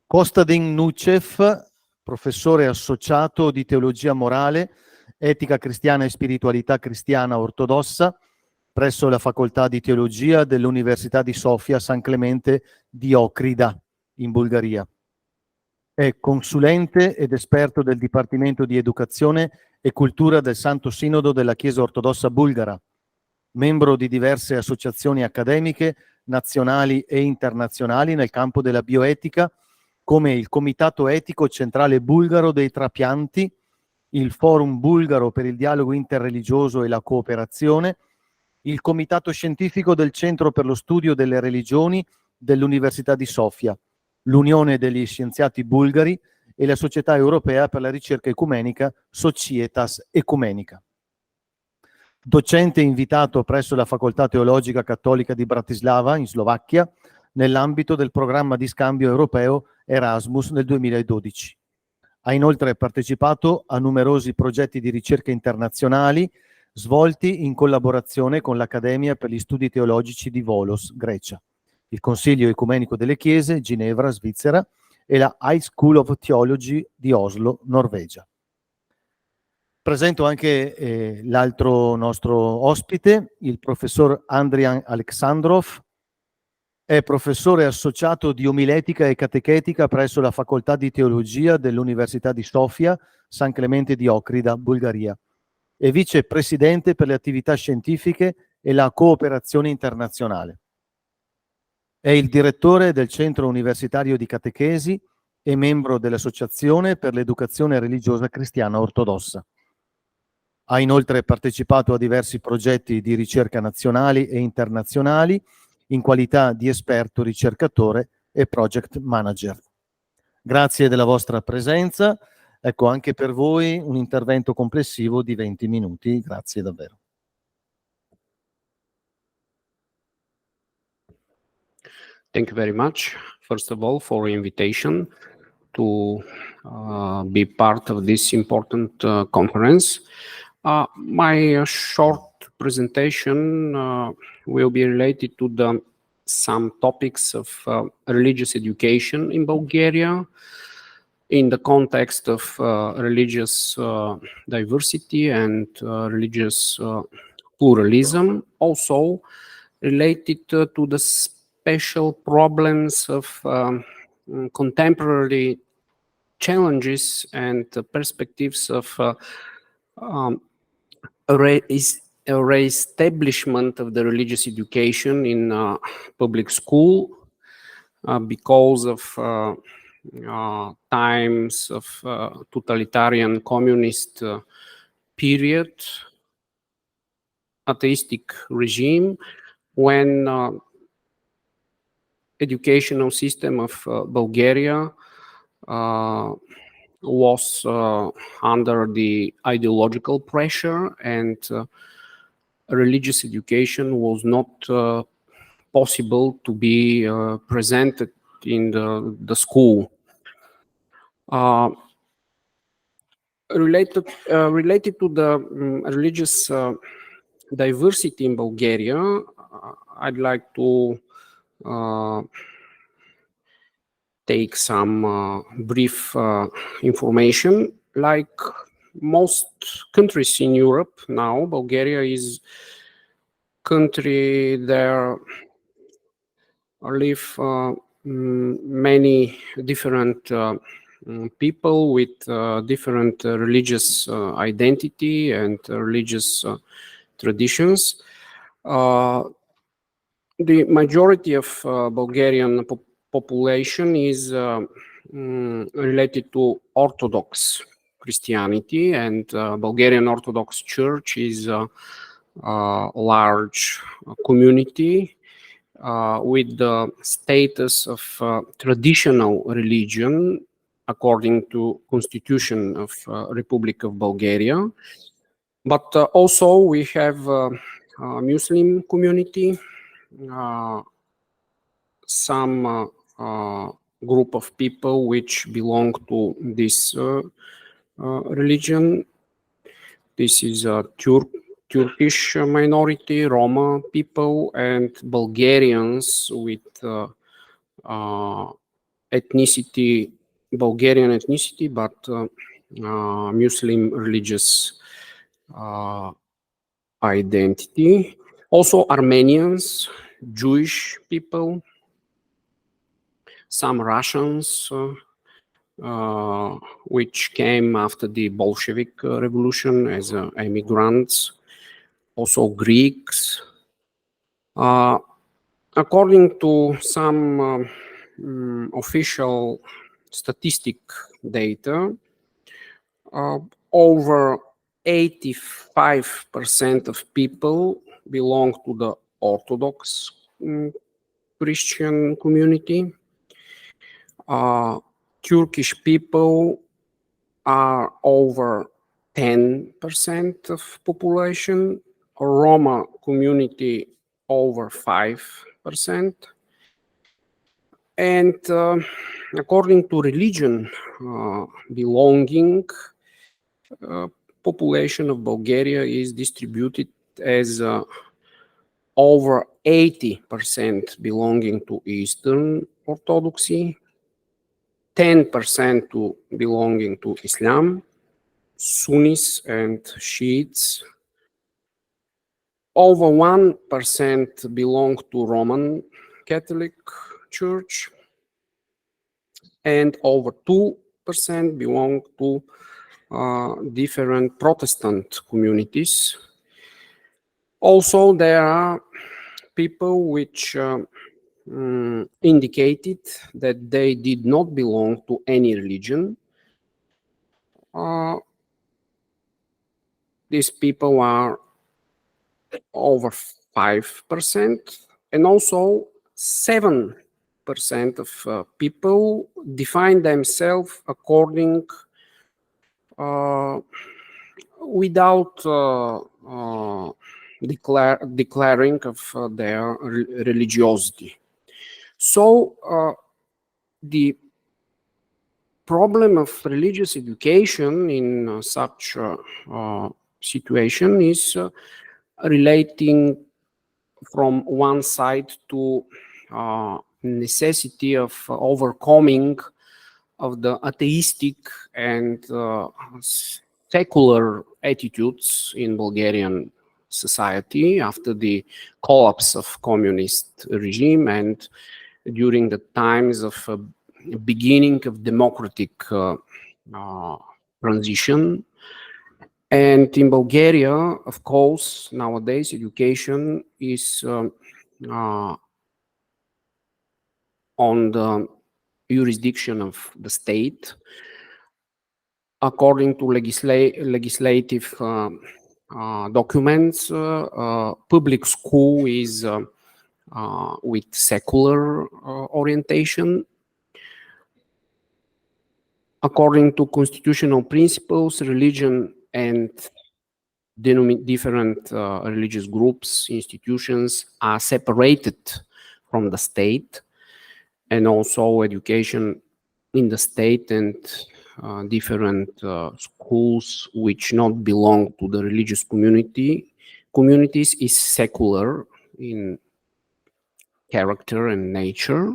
Kostadin Nushev, professore associato di teologia morale, etica cristiana e spiritualità cristiana ortodossa presso la facoltà di teologia dell'Università di Sofia San Clemente di Ohrida, in Bulgaria. È consulente ed esperto del Dipartimento di Educazione e Cultura del Santo Sinodo della Chiesa Ortodossa Bulgara, membro di diverse associazioni accademiche nazionali e internazionali nel campo della bioetica, come il Comitato Etico Centrale Bulgaro dei Trapianti, il Forum Bulgaro per il Dialogo Interreligioso e la Cooperazione, il Comitato Scientifico del Centro per lo Studio delle Religioni dell'Università di Sofia, l'Unione degli Scienziati Bulgari e la Società Europea per la Ricerca Ecumenica Societas Ecumenica. Docente invitato presso la Facoltà Teologica Cattolica di Bratislava, in Slovacchia, nell'ambito del programma di scambio europeo ERASMUS nel 2012. Ha inoltre partecipato a numerosi progetti di ricerca internazionali svolti in collaborazione con l'Accademia per gli Studi Teologici di Volos, Grecia, il Consiglio Ecumenico delle Chiese, Ginevra, Svizzera, e la High School of Theology di Oslo, Norvegia. Presento anche l'altro nostro ospite, il professor Andrian Aleksandrov. È professore associato di omiletica e catechetica presso la Facoltà di Teologia dell'Università di Sofia, San Clemente di Ohrida, Bulgaria, e vicepresidente per le attività scientifiche e la cooperazione internazionale. È il direttore del Centro Universitario di Catechesi e membro dell'Associazione per l'Educazione Religiosa Cristiana Ortodossa. Ha inoltre partecipato a diversi progetti di ricerca nazionali e internazionali in qualità di esperto ricercatore e project manager. Grazie della vostra presenza. Ecco, anche per voi un intervento complessivo di 20 minuti. Grazie davvero. Thank you very much, first of all, for the invitation to be part of this important conference. My short presentation will be related to some topics of religious education in Bulgaria in the context of religious diversity and religious pluralism, also related to the special problems of contemporary challenges and perspectives of re-establishment of the religious education in public school because of times of totalitarian communist period, atheistic regime, when educational system of Bulgaria was under the ideological pressure, and religious education was not possible to be presented in the school. Related to the religious diversity in Bulgaria, I'd like to take some brief information. Like most countries in Europe now, Bulgaria is country there live many different people with different religious identity and religious traditions. The majority of Bulgarian population is related to Orthodox Christianity, and Bulgarian Orthodox Church is a large community with the status of traditional religion according to Constitution of Republic of Bulgaria. But also we have a Muslim community, some group of people which belong to this religion. This is a Turkish minority, Roma people, and Bulgarians with ethnicity, Bulgarian ethnicity, but Muslim religious identity. Also Armenians, Jewish people, some Russians, which came after the Bolshevik Revolution as immigrants, also Greeks. According to some official statistic data, over 85% of people belong to the Orthodox Christian community. Turkish people are over 10% of population, Roma community over 5%. And according to religion belonging, population of Bulgaria is distributed as over 80% belonging to Eastern Orthodoxy, 10% to belonging to Islam, Sunnis and Shiites. Over 1% belong to Roman Catholic Church, and over 2% belong to different Protestant communities. Also, there are people which indicated that they did not belong to any religion. These people are over 5%, and also 7% of people define themselves according without declaring of their religiosity. So the problem of religious education in such situation is relating from one side to necessity of overcoming of the atheistic and secular attitudes in Bulgarian society after the collapse of communist regime and during the times of beginning of democratic transition. And in Bulgaria, of course, nowadays education is on the jurisdiction of the state. According to legislative documents, public school is with secular orientation. According to constitutional principles, religion and different religious groups, institutions are separated from the state, and also education in the state and different schools which not belong to the religious communities is secular in character and nature.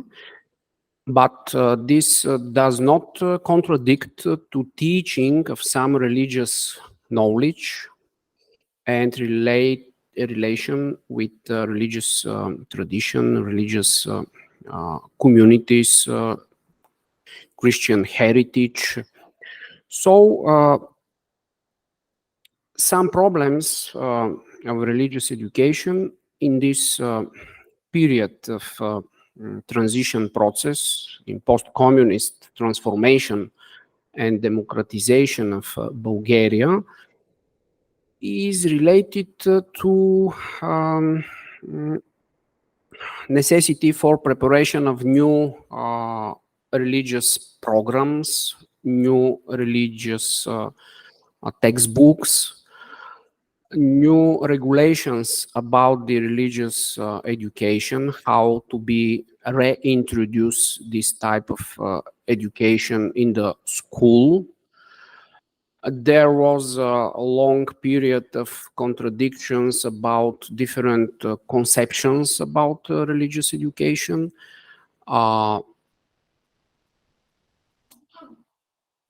But this does not contradict to teaching of some religious knowledge and relation with religious tradition, religious communities, Christian heritage. So some problems of religious education in this period of transition process in post-communist transformation and democratization of Bulgaria is related to necessity for preparation of new religious programs, new religious textbooks, new regulations about the religious education, how to be reintroduce this type of education in the school. There was a long period of contradictions about different conceptions about religious education.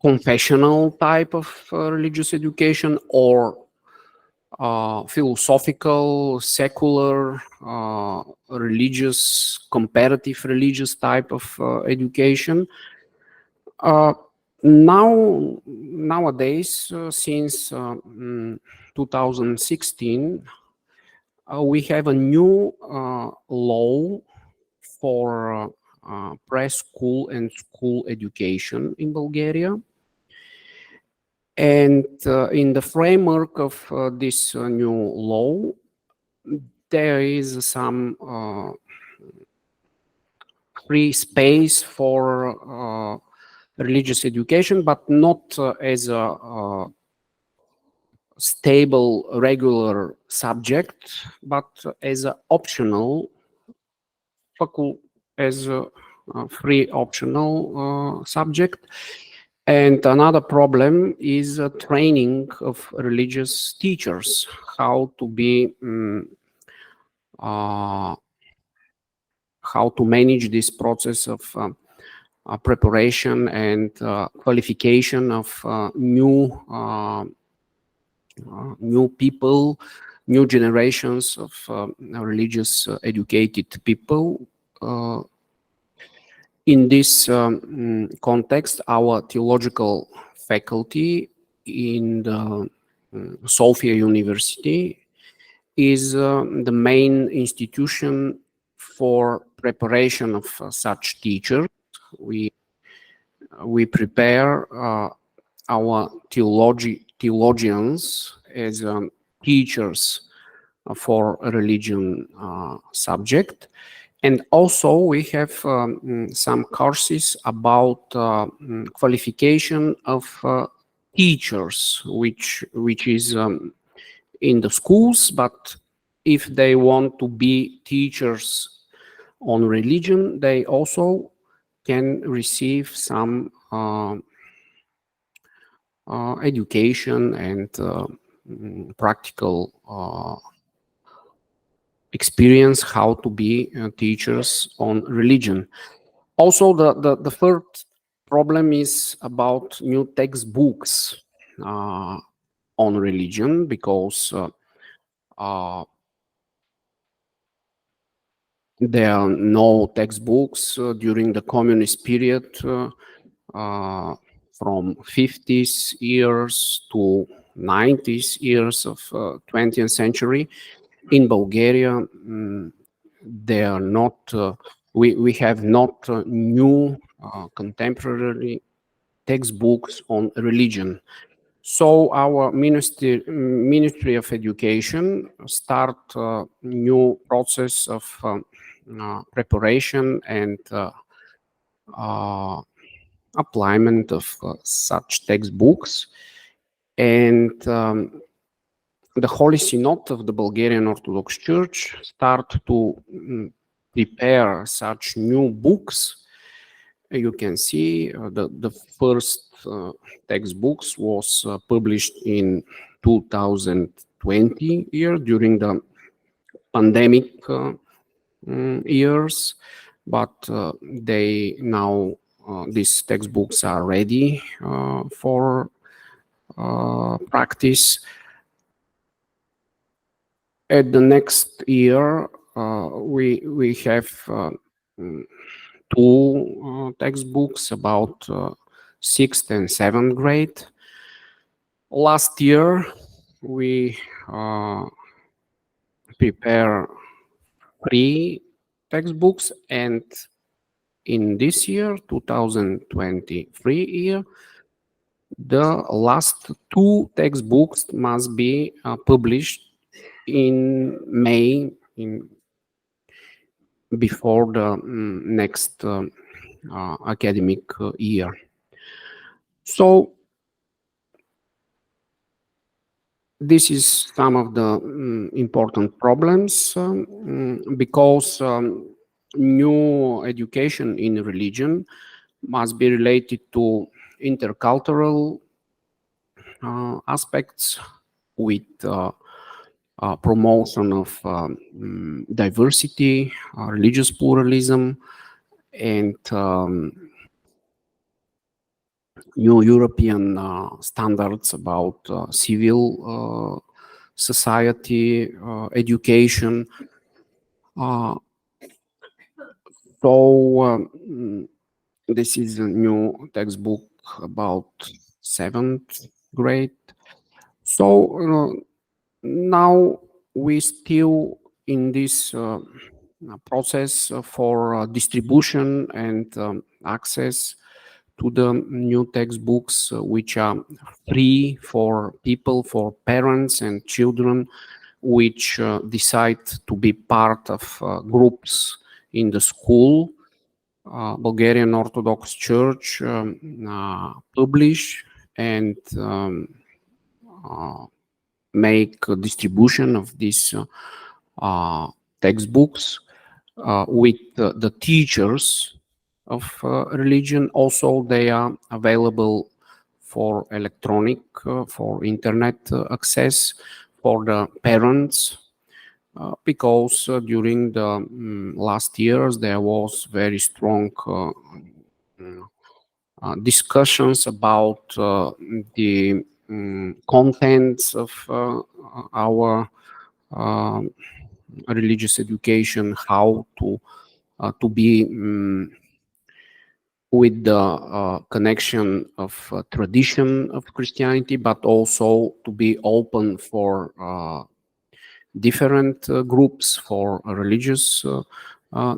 confessional type of religious education or philosophical, secular, religious, comparative religious type of education. Nowadays, since 2016, we have a new law for preschool and school education in Bulgaria. And in the framework of this new law, there is some free space for religious education, but not as a stable, regular subject, but as an optional, as a free optional subject. And another problem is training of religious teachers, how to be, how to manage this process of preparation and qualification of new people, new generations of religious educated people. In this context, our theological faculty in the Sofia University is the main institution for preparation of such teachers. We prepare our theologians as teachers for a religion subject. And also we have some courses about qualification of teachers, which is in the schools, but if they want to be teachers on religion, they also can receive some education and practical experience how to be teachers on religion. Also, the third problem is about new textbooks on religion, because there are no textbooks during the communist period from 50s years to 90s years of 20th century. In Bulgaria, they are not, we have not new contemporary textbooks on religion. So our Ministry of Education start a new process of preparation and appliement of such textbooks. And the Holy Synod of the Bulgarian Orthodox Church start to prepare such new books. You can see the first textbooks was published in 2020 year during the pandemic years, but they now these textbooks are ready for practice. At the next year, we have two textbooks about 6th and 7th grade. Last year, we prepare 3 textbooks, and in this year, 2023 year, the last 2 textbooks must be published in May, before the next academic year. So this is some of the important problems because new education in religion must be related to intercultural aspects with promotion of diversity, religious pluralism, and new European standards about civil society, education. This is a new textbook about 7th grade. So now we still in this process for distribution and access to the new textbooks, which are free for people, for parents and children, which decide to be part of groups in the school. Bulgarian Orthodox Church publish and make a distribution of these textbooks with the teachers of religion. Also, they are available for electronic, for internet access for the parents, because during the last years there was very strong discussions about the contents of our religious education, how to be with the connection of tradition of Christianity, but also to be open for different groups, for religious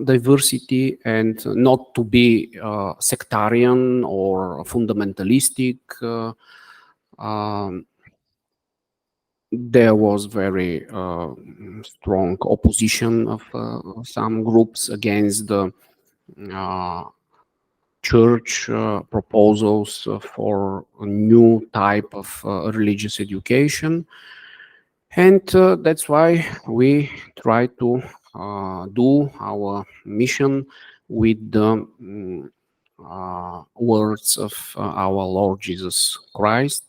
diversity, and not to be sectarian or fundamentalistic. There was very strong opposition of some groups against the church proposals for a new type of religious education. And that's why we try to do our mission with the words of our Lord Jesus Christ,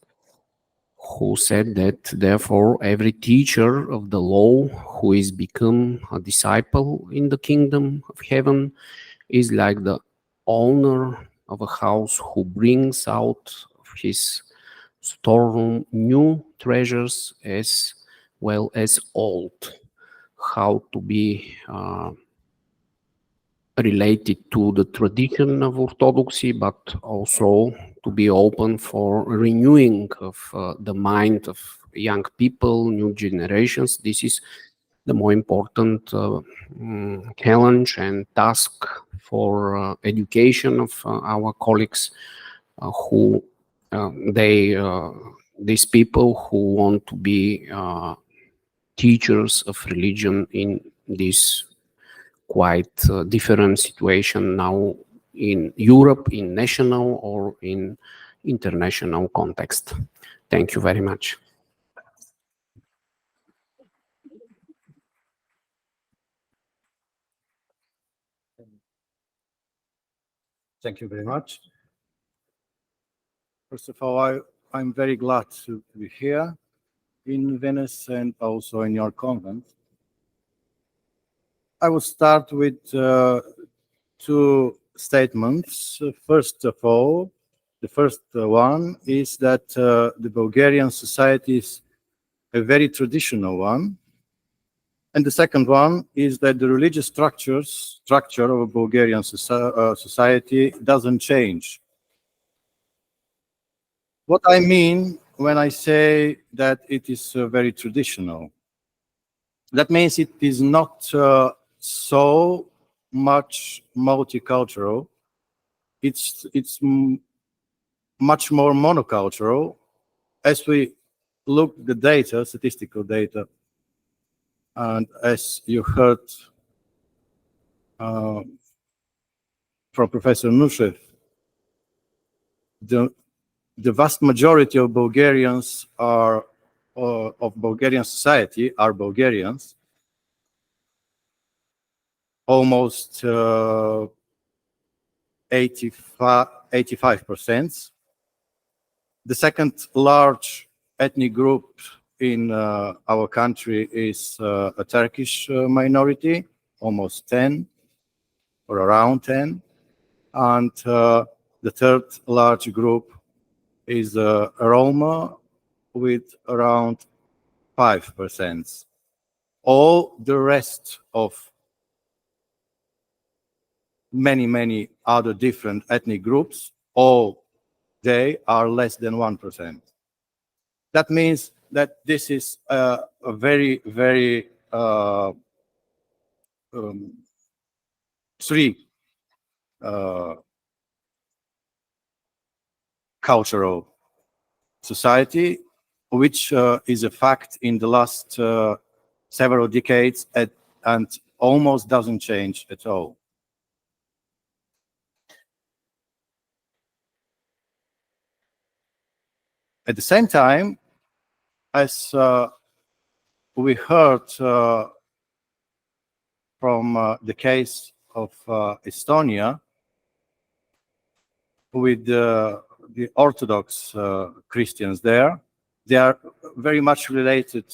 who said that, therefore, every teacher of the law who is become a disciple in the kingdom of heaven is like the owner of a house who brings out of his storeroom new treasures as well as old. How to be related to the tradition of Orthodoxy, but also to be open for renewing of the mind of young people, new generations. This is the more important challenge and task for education of our colleagues who these people who want to be teachers of religion in this quite different situation now in Europe, in national or in international context. Thank you very much. Thank you very much. First of all, I'm very glad to be here in Venice and also in your convent. I will start with two statements. First of all, the first one is that the Bulgarian society is a very traditional one. And the second one is that the religious structure of a Bulgarian society doesn't change. What I mean when I say that it is very traditional, that means it is not so much multicultural. It's much more monocultural. As we look the data, statistical data, and as you heard from Professor Nushev, the vast majority of Bulgarians are of Bulgarian society are Bulgarians. Almost 85%. The second large ethnic group in our country is a Turkish minority, almost 10 or around 10. And the third large group is Roma with around 5%. All the rest of many other different ethnic groups, all they are less than 1%. That means that this is a very three cultural society, which is a fact in the last several decades and almost doesn't change at all. At the same time, as we heard from the case of Estonia, with the Orthodox Christians there, they are very much related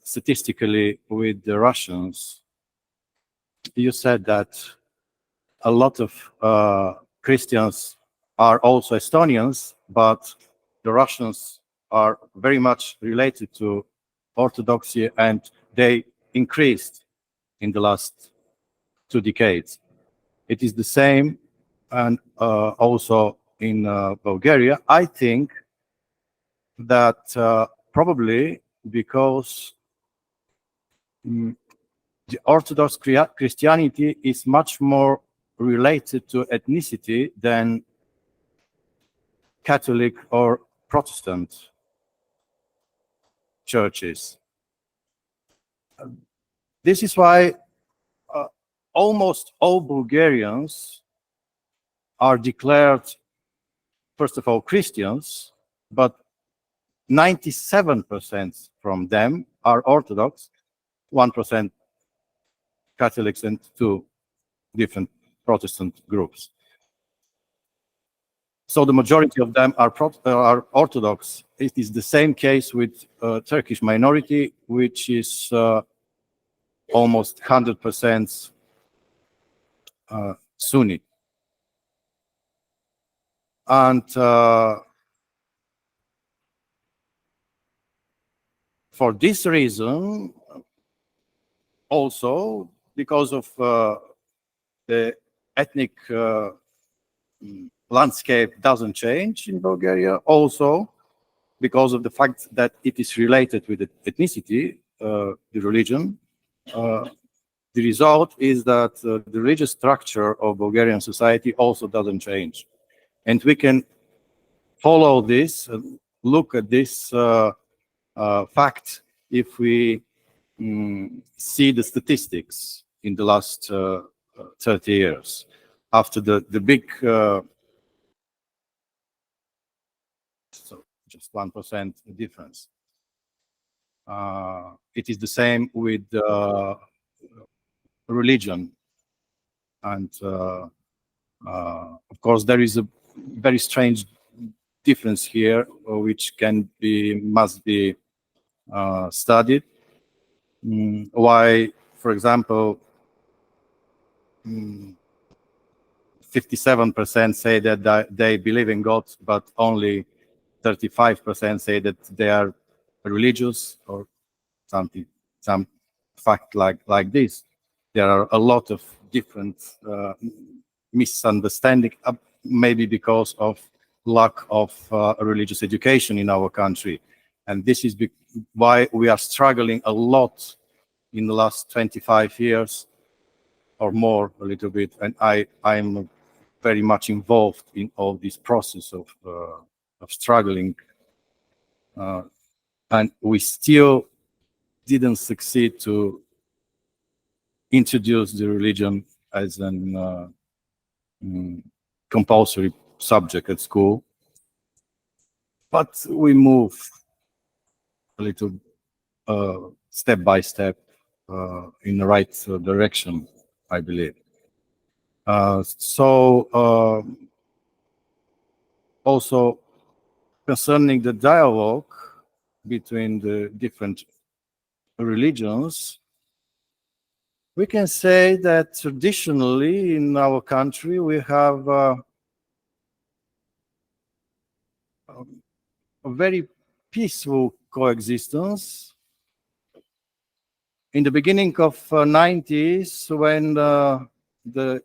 statistically with the Russians. You said that a lot of Christians are also Estonians, but the Russians are very much related to Orthodoxy, and they increased in the last 2 decades. It is the same, and also in Bulgaria. I think that probably because the Orthodox Christianity is much more related to ethnicity than Catholic or Protestant churches. This is why almost all Bulgarians are declared, first of all, Christians, but 97% from them are Orthodox, 1% Catholics, and 2 different Protestant groups. So the majority of them are Orthodox. It is the same case with Turkish minority, which is almost 100% Sunni. And for this reason, also because of the ethnic landscape doesn't change in Bulgaria, also because of the fact that it is related with the ethnicity, the religion, the result is that the religious structure of Bulgarian society also doesn't change. And we can follow this, look at this fact if we see the statistics in the last 30 years. After the big, so just 1% difference. It is the same with religion. And of course, there is a very strange difference here, which must be studied. Why, for example, 57% say that they believe in God, but only 35% say that they are religious, or some fact like this. There are a lot of different misunderstanding, maybe because of lack of religious education in our country. And this is why we are struggling a lot in the last 25 years or more, a little bit. And I'm very much involved in all this process of struggling. And we still didn't succeed to introduce the religion as an compulsory subject at school. But we move a little step by step in the right direction, I believe. Also concerning the dialogue between the different religions, we can say that traditionally in our country we have a very peaceful coexistence. In the beginning of 90s, when the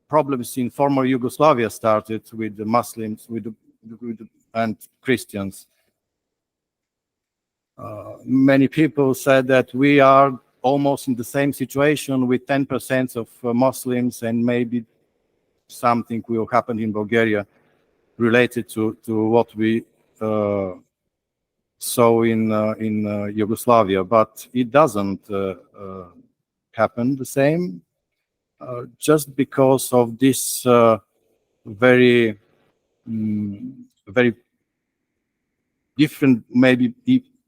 problems in former Yugoslavia started with the Muslims and Christians, many people said that we are almost in the same situation with 10% of Muslims, and maybe something will happen in Bulgaria related to what we saw in Yugoslavia, but it doesn't happen the same, just because of this very different, maybe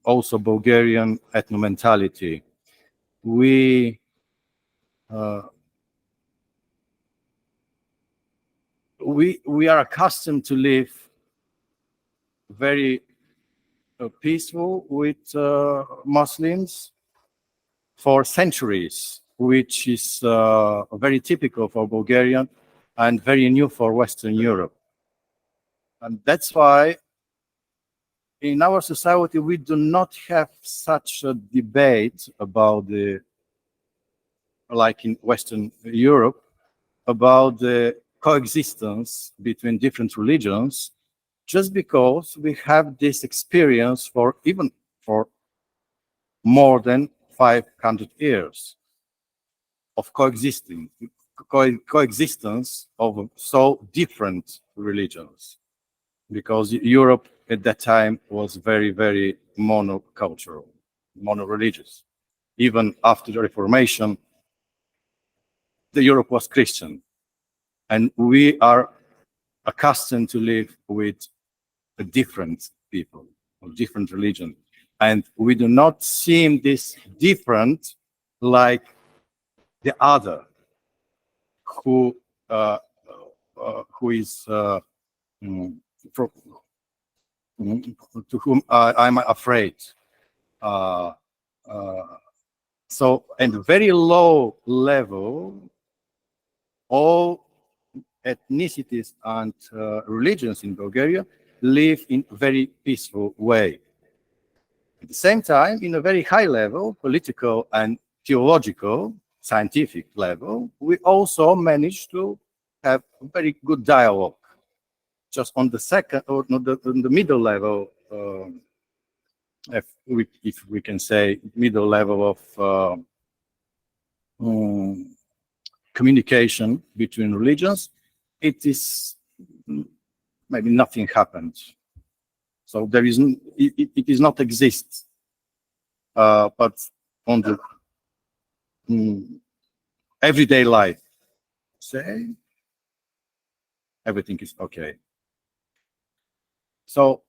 also Bulgarian ethno-mentality. We are accustomed to live very peaceful with Muslims for centuries, which is very typical for Bulgarian and very new for Western Europe. And that's why in our society we do not have such a debate about like in Western Europe, about the coexistence between different religions, just because we have this experience for more than 500 years of coexistence of so different religions, because Europe at that time was very, very monocultural, mono-religious. Even after the Reformation, the Europe was Christian, and we are accustomed to live with a different people of different religion, and we do not see this different like the other who is to whom I'm afraid. So at very low level, all ethnicities and religions in Bulgaria live in a very peaceful way. At the same time, in a very high level, political and theological, scientific level, we also manage to have a very good dialogue. Just on the second or on the middle level, if we can say middle level of communication between religions, it is maybe nothing happened. So there is it is not exist, but on the everyday life, say everything is okay. So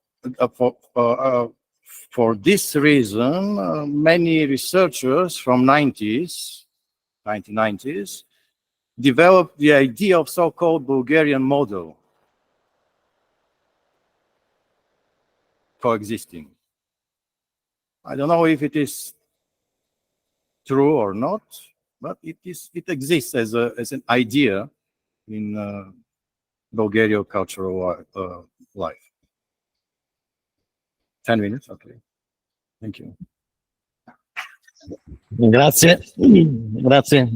for this reason, many researchers from 1990s, developed the idea of so-called Bulgarian model coexisting. I don't know if it is true or not, but it exists as an idea in Bulgarian cultural life. 10 minutes, okay. Thank you. Grazie. Grazie.